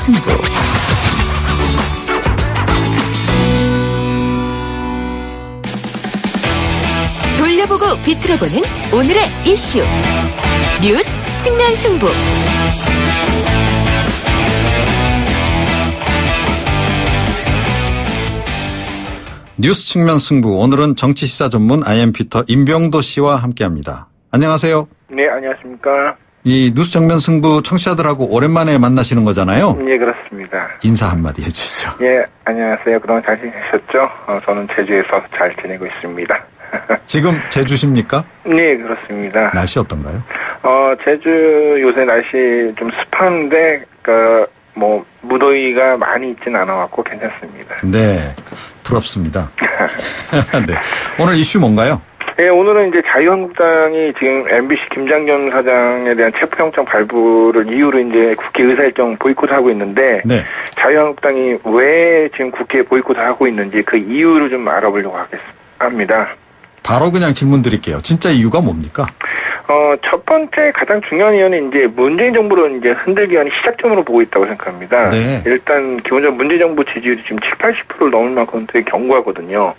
승부. 돌려보고 비틀어보는 오늘의 이슈. 뉴스 측면 승부. 뉴스 측면 승부. 오늘은 정치시사 전문 IM피터 임병도 씨와 함께합니다. 안녕하세요. 네, 안녕하십니까. 이 뉴스 측면 승부 청취자들하고 오랜만에 만나시는 거잖아요. 네, 그렇습니다. 인사 한마디 해주시죠. 예, 안녕하세요. 그동안 잘 지내셨죠? 저는 제주에서 잘 지내고 있습니다. 지금 제주십니까? 네, 그렇습니다. 날씨 어떤가요? 제주 요새 날씨 좀 습한데, 무더위가 많이 있진 않아갖고 괜찮습니다. 네, 부럽습니다. 네, 오늘 이슈 뭔가요? 네, 오늘은 이제 자유한국당이 지금 MBC 김장겸 사장에 대한 체포영장 발부를 이유로 이제 국회 의사일정 보이콧하고 있는데, 네. 자유한국당이 왜 지금 국회에 보이콧을 하고 있는지 그 이유를 좀 알아보려고 합니다. 바로 그냥 질문 드릴게요. 진짜 이유가 뭡니까? 첫 번째 가장 중요한 이유는 이제 문재인 정부를 이제 흔들기 위한 시작점으로 보고 있다고 생각합니다. 네. 일단 기본적으로 문재인 정부 지지율이 지금 70-80%를 넘을 만큼 되게 견고하거든요.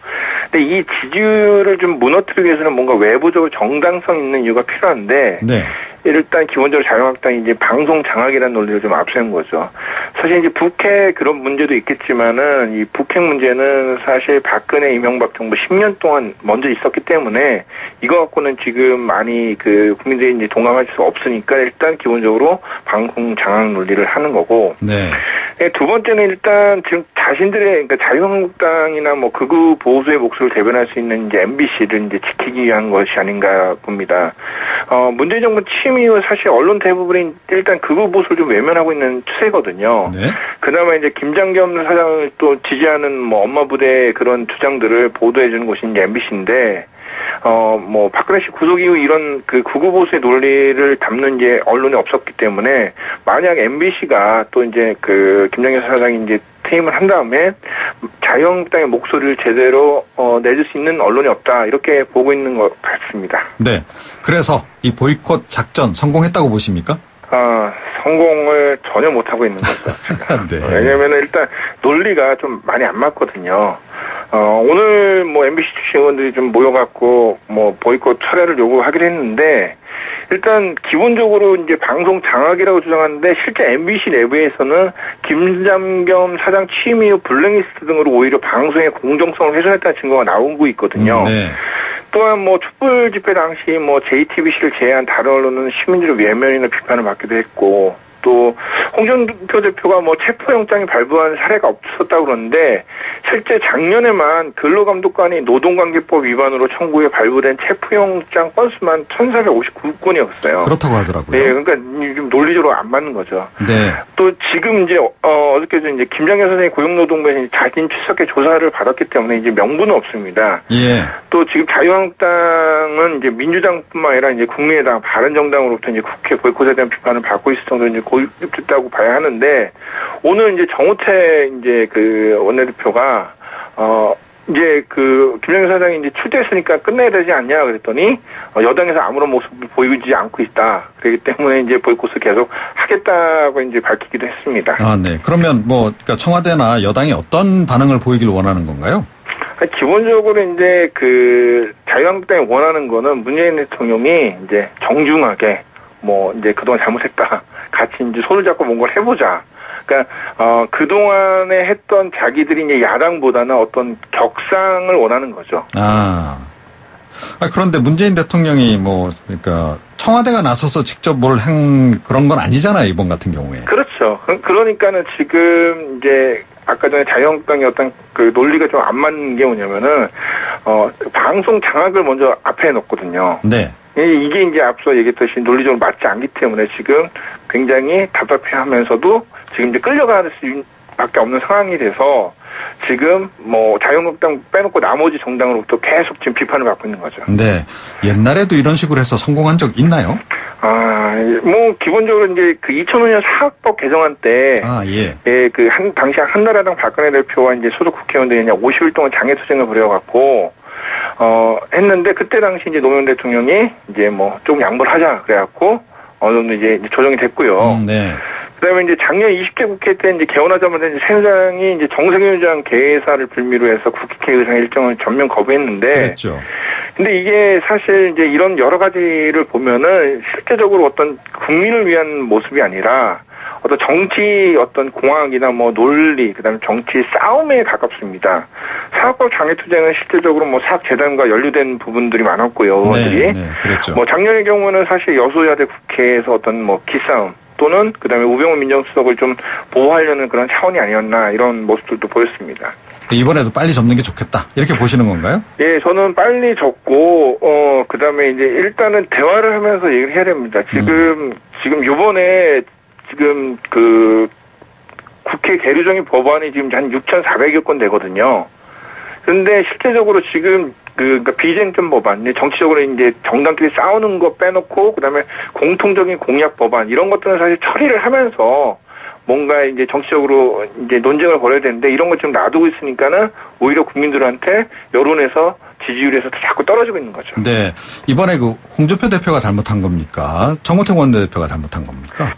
근데 이 지지율을 좀 무너뜨리기 위해서는 뭔가 외부적으로 정당성 있는 이유가 필요한데, 네. 일단 기본적으로 자유한국당이 이제 방송 장악이라는 논리를 좀 앞세운 거죠. 사실 이제 북핵 그런 문제도 있겠지만은 이 북핵 문제는 사실 박근혜 이명박 정부 10년 동안 먼저 있었기 때문에 이거 갖고는 지금 많이 국민들이 이제 동감할 수 없으니까 일단 기본적으로 방송 장악 논리를 하는 거고. 네. 두 번째는 일단 지금 자신들의 그러니까 자유한국당이나 뭐 극우 보수의 목소리를 대변할 수 있는 이제 MBC를 이제 지키기 위한 것이 아닌가 봅니다. 문재인 정부 취임 이후 사실 언론 대부분이 일단 극우 보수를 좀 외면하고 있는 추세거든요. 네. 그나마 이제 김장겸 사장을 또 지지하는 뭐 엄마 부대의 그런 주장들을 보도해 주는 곳이 이제 MBC인데, 박근혜 씨 구속 이후 이런 극우 보수의 논리를 담는 이제 언론이 없었기 때문에 만약 MBC가 또 이제 김장겸 사장이 이제 퇴임을 한 다음에 자유한국당의 목소리를 제대로 내줄 수 있는 언론이 없다 이렇게 보고 있는 것 같습니다. 네. 그래서 이 보이콧 작전 성공했다고 보십니까? 성공을 전혀 못하고 있는 거죠. 네. 왜냐면 일단 논리가 좀 많이 안 맞거든요. 오늘 MBC 출신 의원들이 좀 모여갖고 보이콧 철회를 요구하기로 했는데, 일단 기본적으로 이제 방송 장악이라고 주장하는데 실제 MBC 내부에서는 김장겸 사장 취임 이후 블랙리스트 등으로 오히려 방송의 공정성을 훼손했다는 증거가 나오고 있거든요. 네. 또한 촛불 집회 당시 JTBC를 제외한 다른 언론은 시민들의 외면이나 비판을 받기도 했고, 또 홍준표 대표가 체포영장이 발부한 사례가 없었다고 그러는데 실제 작년에만 근로감독관이 노동관계법 위반으로 청구해 발부된 체포영장 건수만 1,459건이었어요. 그렇다고 하더라고요. 네, 그러니까 좀 논리적으로 안 맞는 거죠. 네. 또 지금 이제 어저께도 이제 김장겸 선생님 고용노동부에서 자진 출석해 조사를 받았기 때문에 이제 명분은 없습니다. 예. 또 지금 자유한국당은 이제 민주당뿐만 아니라 이제 국민의당, 바른정당으로부터 이제 국회 보이콧에 대한 비판을 받고 있을 정도로 이제 고립됐다고 봐야 하는데, 오늘 이제 정우택 이제 원내대표가 이제 김장겸 사장이 이제 출두했으니까 끝내야 되지 않냐 그랬더니 여당에서 아무런 모습을 보이지 않고 있다. 그렇기 때문에 이제 보이콧을 계속 하겠다고 이제 밝히기도 했습니다. 네. 그러면 그러니까 청와대나 여당이 어떤 반응을 보이길 원하는 건가요? 기본적으로 이제 자유한국당이 원하는 거는 문재인 대통령이 이제 정중하게 이제 그동안 잘못했다. 같이 이제 손을 잡고 뭔가를 해보자. 그러니까 그동안에 했던 자기들이 이제 야당보다는 어떤 격상을 원하는 거죠. 그런데 문재인 대통령이 그러니까 청와대가 나서서 직접 뭘 한 그런 건 아니잖아요, 이번 같은 경우에. 그렇죠. 그러니까는 지금 이제 아까 전에 자유한국당의 어떤 논리가 좀 안 맞는 게 뭐냐면은 방송 장악을 먼저 앞에 놓거든요. 네. 이게 이제 앞서 얘기했듯이 논리적으로 맞지 않기 때문에 지금 굉장히 답답해하면서도 지금 이제 끌려갈 수밖에 없는 상황이 돼서 지금 자유한국당 빼놓고 나머지 정당으로부터 계속 지금 비판을 받고 있는 거죠. 네. 옛날에도 이런 식으로 해서 성공한 적 있나요? 기본적으로 이제 2005년 사학법 개정안 때, 예. 당시 한나라당 박근혜 대표와 이제 소속 국회의원들이 그냥 50일 동안 장애투쟁을 벌여갖고, 했는데 그때 당시 이제 노무현 대통령이 이제 좀 양보를 하자 그래갖고 어느 정도 이제 조정이 됐고요. 네. 그다음에 이제 작년 20대 국회 때 이제 개원하자마자 이제 새누리당이 이제 정세균 의장 개사를 빌미로 해서 국회 의장 일정을 전면 거부했는데. 그렇죠. 근데 이게 사실 이제 이런 여러 가지를 보면은 실제적으로 어떤 국민을 위한 모습이 아니라 어떤 정치 어떤 공학이나 뭐 논리, 그다음에 정치 싸움에 가깝습니다. 사학법 장애투쟁은 실제적으로 뭐 사학재단과 연루된 부분들이 많았고요. 의원들이. 네, 그렇죠. 뭐 작년의 경우는 사실 여소야대 국회에서 어떤 뭐 기싸움 또는 그다음에 우병우 민정수석을 좀 보호하려는 그런 차원이 아니었나 이런 모습들도 보였습니다. 이번에도 빨리 접는 게 좋겠다 이렇게 보시는 건가요? 예, 저는 빨리 접고 그다음에 이제 일단은 대화를 하면서 얘기를 해야 됩니다. 지금 이번에 지금 그 국회 계류정의 법안이 지금 한 6,400여 건 되거든요. 그런데 실제적으로 지금 그러니까 비쟁점 법안, 정치적으로 이제 정당끼리 싸우는 거 빼놓고 그다음에 공통적인 공약 법안 이런 것들은 사실 처리를 하면서 뭔가 이제 정치적으로 이제 논쟁을 벌여야 되는데 이런 거 지금 놔두고 있으니까는 오히려 국민들한테 여론에서 지지율에서 자꾸 떨어지고 있는 거죠. 네, 이번에 그 홍준표 대표가 잘못한 겁니까? 정우택 원내대표가 잘못한 겁니까?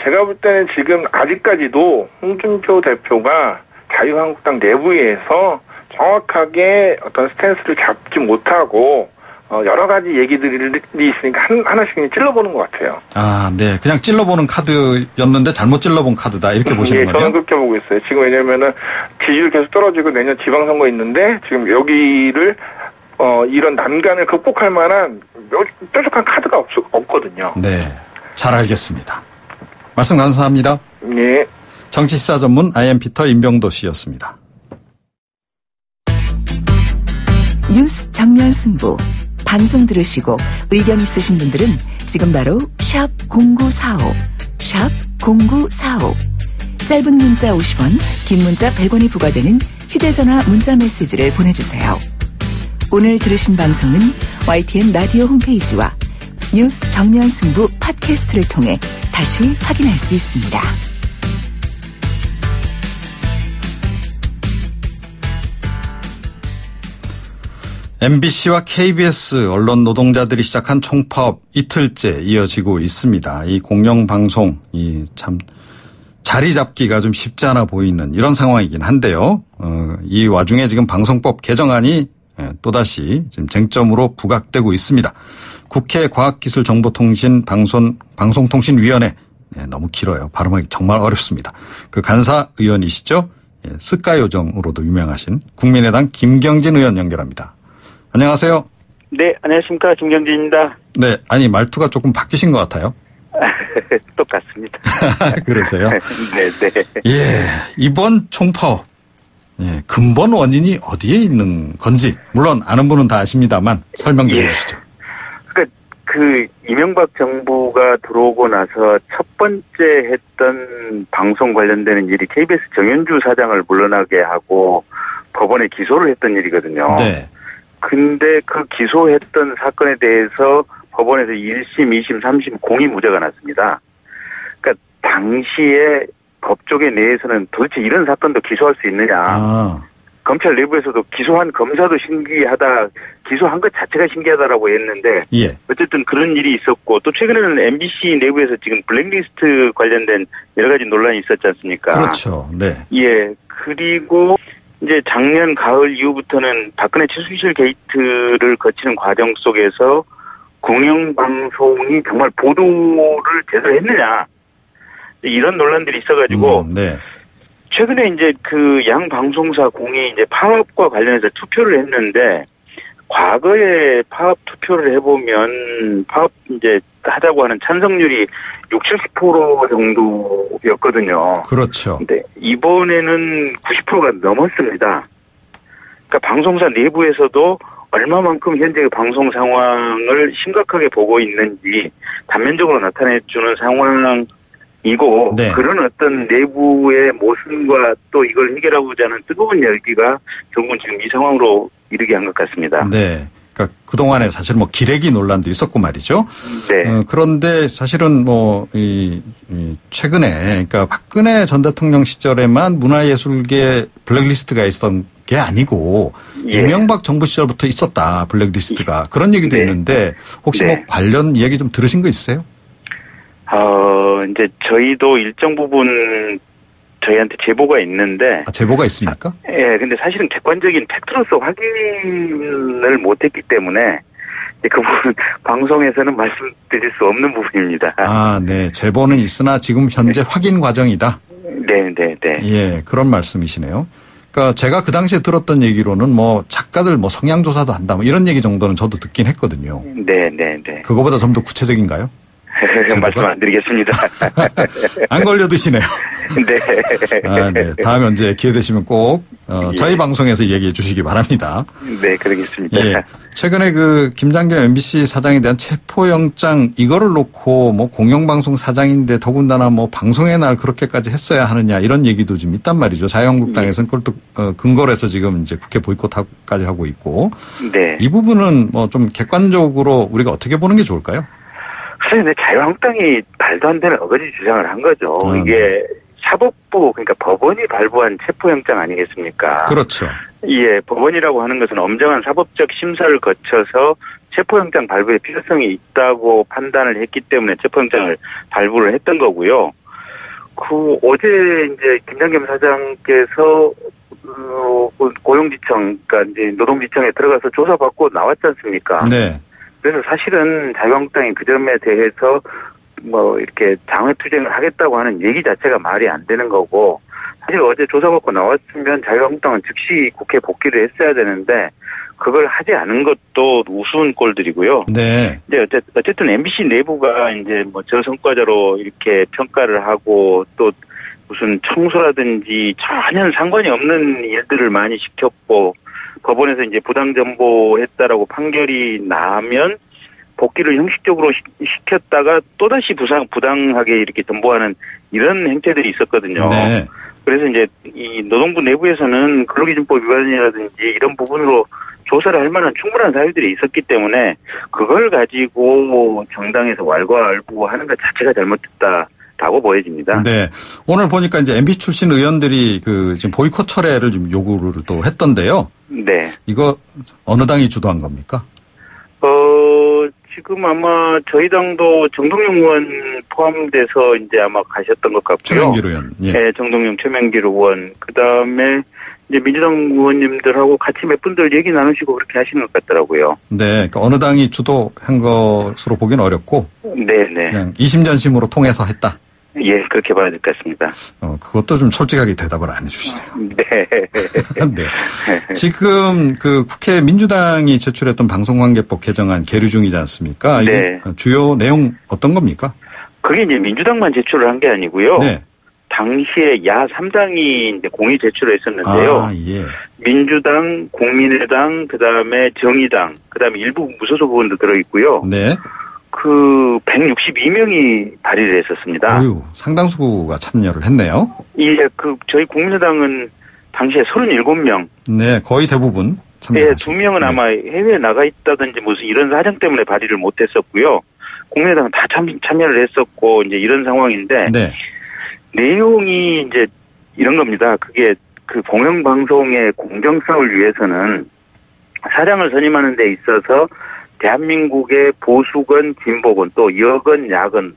제가 볼 때는 지금 아직까지도 홍준표 대표가 자유한국당 내부에서 정확하게 어떤 스탠스를 잡지 못하고 여러 가지 얘기들이 있으니까 하나씩 찔러보는 것 같아요. 아, 네. 그냥 찔러보는 카드였는데 잘못 찔러본 카드다 이렇게 보시는 거예요? 저는 그렇게 보고 있어요. 지금 왜냐면은 지지율 계속 떨어지고 내년 지방선거 있는데 지금 여기를 이런 난간을 극복할 만한 뾰족한 카드가 없거든요. 네. 잘 알겠습니다. 말씀 감사합니다. 네. 정치시사 전문 IM피터 임병도 씨였습니다. 뉴스 정면 승부. 방송 들으시고 의견 있으신 분들은 지금 바로 샵 0945, 샵 0945. 짧은 문자 50원, 긴 문자 100원이 부과되는 휴대전화 문자 메시지를 보내주세요. 오늘 들으신 방송은 YTN 라디오 홈페이지와 뉴스 정면 승부 팟캐스트를 통해 다시 확인할 수 있습니다. MBC와 KBS 언론 노동자들이 시작한 총파업 이틀째 이어지고 있습니다. 이 공영방송, 참 자리 잡기가 좀 쉽지 않아 보이는 이런 상황이긴 한데요. 이 와중에 지금 방송법 개정안이 또다시 지금 쟁점으로 부각되고 있습니다. 국회 과학기술정보통신 방송통신위원회. 너무 길어요. 발음하기 정말 어렵습니다. 그 간사 의원이시죠? 스카요정으로도 유명하신 국민의당 김경진 의원 연결합니다. 안녕하세요. 네, 안녕하십니까. 김경진입니다. 네, 아니 말투가 조금 바뀌신 것 같아요. 똑같습니다. 그러세요? 네. 예, 이번 총파업 근본 원인이 어디에 있는 건지 물론 아는 분은 다 아십니다만 설명 좀 해주시죠. 그러니까 그 이명박 정부가 들어오고 나서 첫 번째 했던 방송 관련되는 일이 KBS 정현주 사장을 물러나게 하고 법원에 기소를 했던 일이거든요. 네. 근데 그 기소했던 사건에 대해서 법원에서 1심, 2심, 3심 공의 무죄가 났습니다. 그러니까 당시에 법조계 내에서는 도대체 이런 사건도 기소할 수 있느냐. 검찰 내부에서도 기소한 검사도 신기하다, 기소한 것 자체가 신기하다라고 했는데 예. 어쨌든 그런 일이 있었고 또 최근에는 MBC 내부에서 지금 블랙리스트 관련된 여러 가지 논란이 있었지 않습니까? 그렇죠. 네. 예. 그리고 이제 작년 가을 이후부터는 박근혜 최순실 게이트를 거치는 과정 속에서 공영방송이 정말 보도를 제대로 했느냐 이런 논란들이 있어가지고 네. 최근에 이제 그 양 방송사 공이 이제 파업과 관련해서 투표를 했는데 과거에 파업 투표를 해보면 파업 이제 하자고 하는 찬성률이 60-70% 정도였거든요. 그렇죠. 근데 이번에는 90%가 넘었습니다. 그러니까 방송사 내부에서도 얼마만큼 현재 방송 상황을 심각하게 보고 있는지 단면적으로 나타내주는 상황이고 네. 그런 어떤 내부의 모순과 또 이걸 해결하고자 하는 뜨거운 열기가 결국은 지금 이 상황으로 이르게 한 것 같습니다. 네. 그러니까 그동안에 사실 뭐 기레기 논란도 있었고 말이죠. 네. 그런데 사실은 최근에 그러니까 박근혜 전 대통령 시절에만 문화예술계 블랙리스트가 있었던 게 아니고 예. 이명박 정부 시절부터 있었다 블랙리스트가 그런 얘기도 네. 있는데 혹시 네. 뭐 관련 이야기 좀 들으신 거 있으세요? 이제 저희도 일정 부분 저희한테 제보가 있는데. 제보가 있습니까? 예, 근데 사실은 객관적인 팩트로서 확인을 못했기 때문에 그 부분 방송에서는 말씀드릴 수 없는 부분입니다. 네. 제보는 있으나 지금 현재 확인 과정이다. 네. 예, 그런 말씀이시네요. 그러니까 제가 그 당시에 들었던 얘기로는 뭐 작가들 뭐 성향 조사도 한다 뭐 이런 얘기 정도는 저도 듣긴 했거든요. 네. 그거보다 좀 더 구체적인가요? 말씀 안 드리겠습니다. 안 걸려드시네요. 네. 네. 다음에 언제 기회 되시면 꼭 저희 방송에서 얘기해 주시기 바랍니다. 네, 그러겠습니다. 예. 최근에 김장겸 MBC 사장에 대한 체포영장 이거를 놓고 뭐 공영방송 사장인데 더군다나 뭐 방송의 날 그렇게까지 했어야 하느냐 이런 얘기도 좀 있단 말이죠. 자유한국당에서는 그걸 또 근거로 해서 지금 이제 국회 보이콧까지 하고 있고. 네. 이 부분은 뭐 좀 객관적으로 우리가 어떻게 보는 게 좋을까요? 근데 자유한국당이 말도 안 되는 어거지 주장을 한 거죠. 이게 사법부 그러니까 법원이 발부한 체포영장 아니겠습니까? 그렇죠. 예, 법원이라고 하는 것은 엄정한 사법적 심사를 거쳐서 체포영장 발부의 필요성이 있다고 판단을 했기 때문에 체포영장을 발부를 했던 거고요. 어제 이제 김장겸 사장께서 고용지청, 그러니까 이제 노동지청에 들어가서 조사받고 나왔지 않습니까? 네. 그래서 사실은 자유한국당이 그 점에 대해서 뭐 이렇게 장외투쟁을 하겠다고 하는 얘기 자체가 말이 안 되는 거고, 사실 어제 조사받고 나왔으면 자유한국당은 즉시 국회 복귀를 했어야 되는데 그걸 하지 않은 것도 우스운 꼴들이고요. 네. 이제 어쨌든 MBC 내부가 이제 뭐 저성과자로 이렇게 평가를 하고 또 무슨 청소라든지 전혀 상관이 없는 일들을 많이 시켰고 법원에서 이제 부당전보했다라고 판결이 나면 복귀를 형식적으로 시켰다가 또다시 부당하게 이렇게 전보하는 이런 행태들이 있었거든요. 네. 그래서 이제 이 노동부 내부에서는 근로기준법 위반이라든지 이런 부분으로 조사를 할 만한 충분한 사유들이 있었기 때문에 그걸 가지고 정당에서 왈가왈부하는 것 자체가 잘못됐다라고 보여집니다. 네. 오늘 보니까 이제 MB 출신 의원들이 지금 보이콧 철회를 좀 요구를 또 했던데요. 네. 이거 어느 당이 주도한 겁니까? 지금 아마 저희 당도 정동영 의원 포함돼서 이제 아마 가셨던 것 같고요. 최명길 의원. 예. 네, 정동영, 최명길 의원. 그 다음에 이제 민주당 의원님들하고 같이 몇 분들 얘기 나누시고 그렇게 하시는 것 같더라고요. 네. 그러니까 어느 당이 주도한 것으로 보기는 어렵고. 네. 그냥 이심전심으로 통해서 했다. 예, 그렇게 봐야 될 것 같습니다. 그것도 좀 솔직하게 대답을 안 해주시네요. 네. 네. 지금 국회 민주당이 제출했던 방송관계법 개정안 계류 중이지 않습니까? 네. 주요 내용 어떤 겁니까? 그게 이제 민주당만 제출을 한 게 아니고요. 네. 당시에 야 3당이 이제 공의 제출을 했었는데요. 예. 민주당, 국민의당, 그 다음에 정의당, 그 다음에 일부 무소속 의원도 들어있고요. 네. 162명이 발의를 했었습니다. 상당수가 참여를 했네요. 예, 저희 국민의당은 당시에 37명. 네, 거의 대부분 참여했습니다. 네, 2명은 아마 해외에 나가 있다든지 무슨 이런 사정 때문에 발의를 못 했었고요. 국민의당은 다 참여를 했었고, 이제 이런 상황인데. 네. 내용이 이제 이런 겁니다. 그게 공영방송의 공정성을 위해서는 사장을 선임하는 데 있어서 대한민국의 보수건, 진보건, 또 여건, 야건,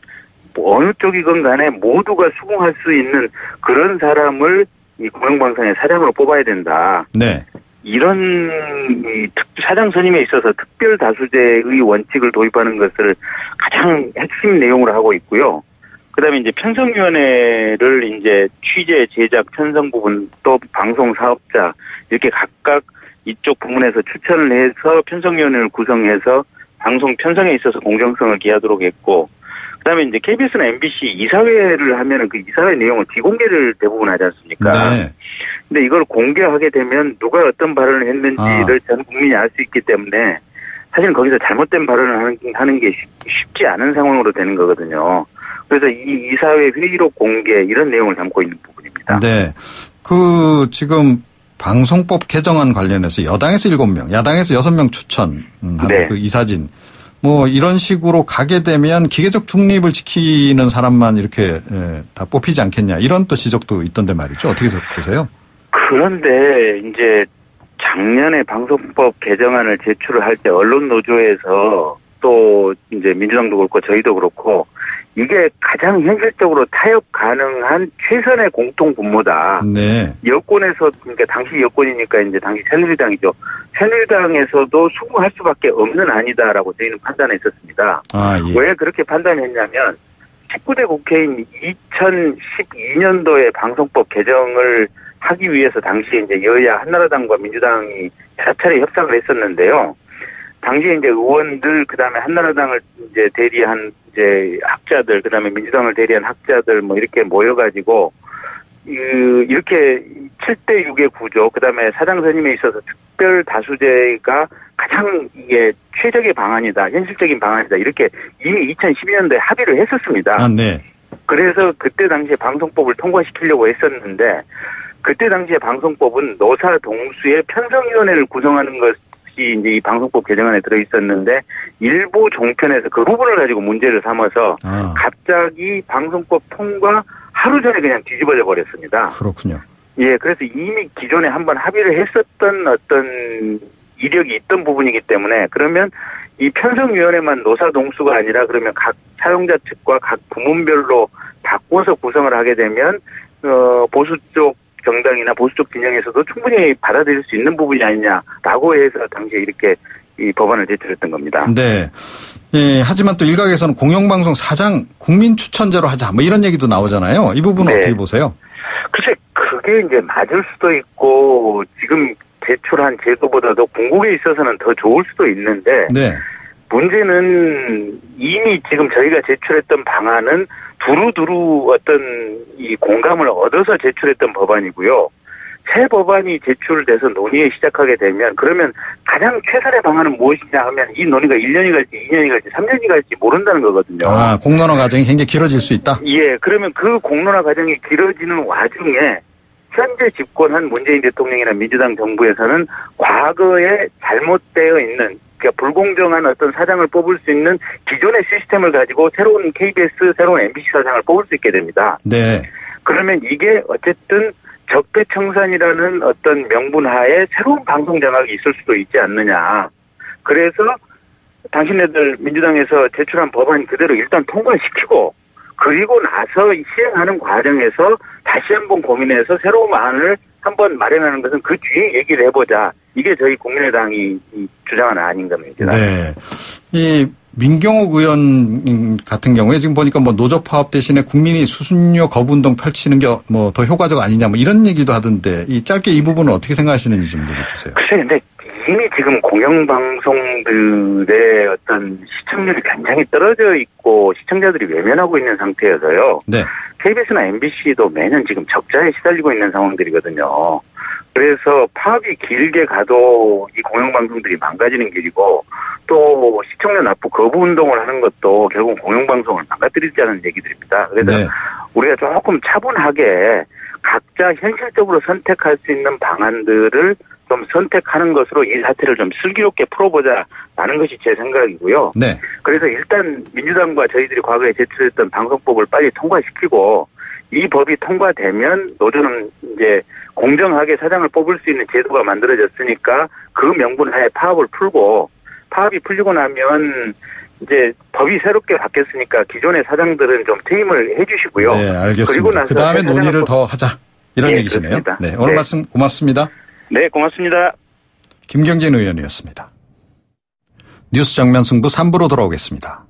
어느 쪽이건 간에 모두가 수긍할 수 있는 그런 사람을 이 공영방송의 사장으로 뽑아야 된다. 네. 이런 사장 선임에 있어서 특별 다수제의 원칙을 도입하는 것을 가장 핵심 내용으로 하고 있고요. 그다음에 이제 편성위원회를 이제 취재, 제작, 편성 부분 또 방송 사업자 이렇게 각각 이쪽 부문에서 추천을 해서 편성위원회를 구성해서 방송 편성에 있어서 공정성을 기하도록 했고, 그다음에 이제 KBS나 MBC 이사회를 하면은 그 이사회 내용을 비공개를 대부분 하지 않습니까? 네. 근데 이걸 공개하게 되면 누가 어떤 발언을 했는지를 전 국민이 알 수 있기 때문에 사실은 거기서 잘못된 발언을 하는 게 쉽지 않은 상황으로 되는 거거든요. 그래서 이 이사회 회의로 공개 이런 내용을 담고 있는 부분입니다. 네. 지금 방송법 개정안 관련해서 여당에서 7명, 야당에서 6명 추천하는 네. 그 이사진. 뭐 이런 식으로 가게 되면 기계적 중립을 지키는 사람만 이렇게 다 뽑히지 않겠냐. 이런 또 지적도 있던데 말이죠. 어떻게 보세요? 그런데 이제 작년에 방송법 개정안을 제출을 할 때 언론노조에서 또 이제 민주당도 그렇고 저희도 그렇고 이게 가장 현실적으로 타협 가능한 최선의 공통 분모다. 네. 여권에서, 그러니까 당시 여권이니까 이제 당시 새누리당이죠. 새누리당에서도 수긍할 수밖에 없는 안이다라고 저희는 판단했었습니다. 아, 예. 왜 그렇게 판단했냐면 19대 국회인 2012년도에 방송법 개정을 하기 위해서 당시에 이제 여야 한나라당과 민주당이 여러 차례 협상을 했었는데요. 당시에 이제 의원들, 그 다음에 한나라당을 이제 대리한 이제 학자들, 그 다음에 민주당을 대리한 학자들 뭐 이렇게 모여가지고, 이렇게 7대6의 구조, 그 다음에 사장 선임에 있어서 특별 다수제가 가장 이게 최적의 방안이다, 현실적인 방안이다, 이렇게 이미 2012년도에 합의를 했었습니다. 아, 네. 그래서 그때 당시에 방송법을 통과시키려고 했었는데, 그때 당시에 방송법은 노사 동수의 편성위원회를 구성하는 것이 이제 이 방송법 개정안에 들어있었는데 일부 종편에서 그 부분을 가지고 문제를 삼아서 갑자기 방송법 통과 하루 전에 그냥 뒤집어져 버렸습니다. 그렇군요. 예, 그래서 이미 기존에 한번 합의를 했었던 어떤 이력이 있던 부분이기 때문에 그러면 이 편성위원회만 노사 동수가 아니라 그러면 각 사용자 측과 각 부문별로 바꿔서 구성을 하게 되면 보수 쪽 정당이나 보수 쪽 진영에서도 충분히 받아들일 수 있는 부분이 아니냐라고 해서 당시에 이렇게 이 법안을 제출했던 겁니다. 네. 예, 하지만 또 일각에서는 공영방송 사장 국민 추천제로 하자 뭐 이런 얘기도 나오잖아요. 이 부분은 네. 어떻게 보세요? 글쎄 그게 이제 맞을 수도 있고 지금 제출한 제도보다도 궁극에 있어서는 더 좋을 수도 있는데 네. 문제는 이미 지금 저희가 제출했던 방안은 두루두루 어떤 이 공감을 얻어서 제출했던 법안이고요. 새 법안이 제출돼서 논의에 시작하게 되면 그러면 가장 최선의 방안은 무엇이냐 하면 이 논의가 1년이 갈지 2년이 갈지 3년이 갈지 모른다는 거거든요. 아, 공론화 과정이 굉장히 길어질 수 있다? 예, 그러면 그 공론화 과정이 길어지는 와중에 현재 집권한 문재인 대통령이나 민주당 정부에서는 과거에 잘못되어 있는 그러니까 불공정한 어떤 사장을 뽑을 수 있는 기존의 시스템을 가지고 새로운 KBS, 새로운 MBC 사장을 뽑을 수 있게 됩니다. 네. 그러면 이게 어쨌든 적폐청산이라는 어떤 명분 하에 새로운 방송 장악이 있을 수도 있지 않느냐. 그래서 당신네들 민주당에서 제출한 법안 그대로 일단 통과시키고 그리고 나서 시행하는 과정에서 다시 한번 고민해서 새로운 안을 한번 마련하는 것은 그 뒤에 얘기를 해보자. 이게 저희 국민의당이 주장하는 안인 겁니다. 네. 이 민경욱 의원 같은 경우에 지금 보니까 뭐 노조 파업 대신에 국민이 수수료 거부 운동 펼치는 게 뭐 더 효과적 아니냐 뭐 이런 얘기도 하던데 이 짧게 이 부분은 어떻게 생각하시는지 좀 얘기해주세요. 글쎄 근데 이미 지금 공영방송들의 어떤 시청률이 굉장히 떨어져 있고 시청자들이 외면하고 있는 상태여서요. 네. KBS나 MBC도 매년 지금 적자에 시달리고 있는 상황들이거든요. 그래서 파업이 길게 가도 이 공영방송들이 망가지는 길이고 또 시청료 납부 거부 운동을 하는 것도 결국 공영방송을 망가뜨리자는 얘기들입니다. 그래서 네. 우리가 조금 차분하게 각자 현실적으로 선택할 수 있는 방안들을 좀 선택하는 것으로 이 사태를 좀 슬기롭게 풀어보자라는 것이 제 생각이고요. 네. 그래서 일단 민주당과 저희들이 과거에 제출했던 방송법을 빨리 통과시키고 이 법이 통과되면 노조는 이제 공정하게 사장을 뽑을 수 있는 제도가 만들어졌으니까 그 명분 하에 파업을 풀고 파업이 풀리고 나면 이제 법이 새롭게 바뀌었으니까 기존의 사장들은 좀 퇴임을 해 주시고요. 네, 알겠습니다. 그리고 나서 그 다음에 논의를 더 하자. 이런 네, 얘기시네요. 그렇습니다. 네, 오늘 네. 말씀 고맙습니다. 네, 고맙습니다. 김경진 의원이었습니다. 뉴스 정면 승부 3부로 돌아오겠습니다.